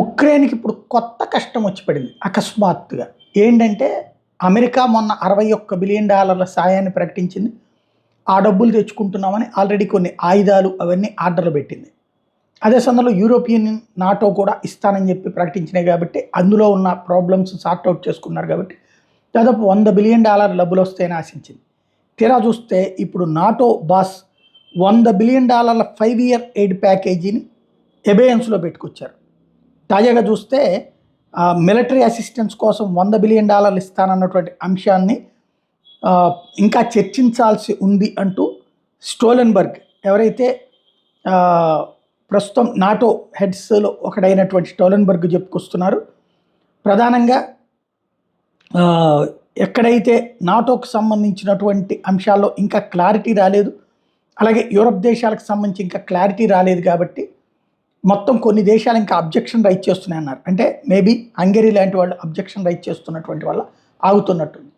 ఉక్రెయిన్‌కి ఇప్పుడు కొత్త కష్టం వచ్చి పడింది అకస్మాత్తుగా. ఏంటంటే అమెరికా మొన్న $61 బిలియన్ సాయాన్ని ప్రకటించింది. ఆ డబ్బులు తెచ్చుకుంటున్నామని ఆల్రెడీ కొన్ని ఆయుధాలు అవన్నీ ఆర్డర్‌లు పెట్టింది. అదే సమయంలో యూరోపియన్ నాటో కూడా ఇస్తానని చెప్పి ప్రకటించినాయి కాబట్టి అందులో ఉన్న ప్రాబ్లమ్స్ సార్ట్ ఔట్ చేసుకున్నారు కాబట్టి దాదాపు $100 బిలియన్ డబ్బులు వస్తాయని ఆశించింది. తీరా చూస్తే ఇప్పుడు NATO boss $100 billion 5 year aid ప్యాకేజీని ఎబేయన్స్‌లో పెట్టుకొచ్చారు. తాజాగా చూస్తే మిలిటరీ అసిస్టెన్స్ కోసం $100 బిలియన్ ఇస్తానన్నటువంటి అంశాన్ని ఇంకా చర్చించాల్సి ఉంది అంటూ స్టోలెన్బర్గ్ ఎవరైతే ప్రస్తుతం నాటో హెడ్స్లో ఒకడైనటువంటి స్టోలెన్బర్గ్ చెప్పుకొస్తున్నారు. ప్రధానంగా ఎక్కడైతే నాటోకు సంబంధించినటువంటి అంశాల్లో ఇంకా క్లారిటీ రాలేదు, అలాగే యూరప్ దేశాలకు సంబంధించి ఇంకా క్లారిటీ రాలేదు కాబట్టి మొత్తం కొన్ని దేశాలు ఇంకా అబ్జెక్షన్ రైజ్ చేస్తున్నాయి అన్నారు. అంటే మేబీ హంగరీ లాంటి వాళ్ళు అబ్జెక్షన్ రైజ్ చేస్తున్నటువంటి వల్ల ఆగుతున్నట్టుంది.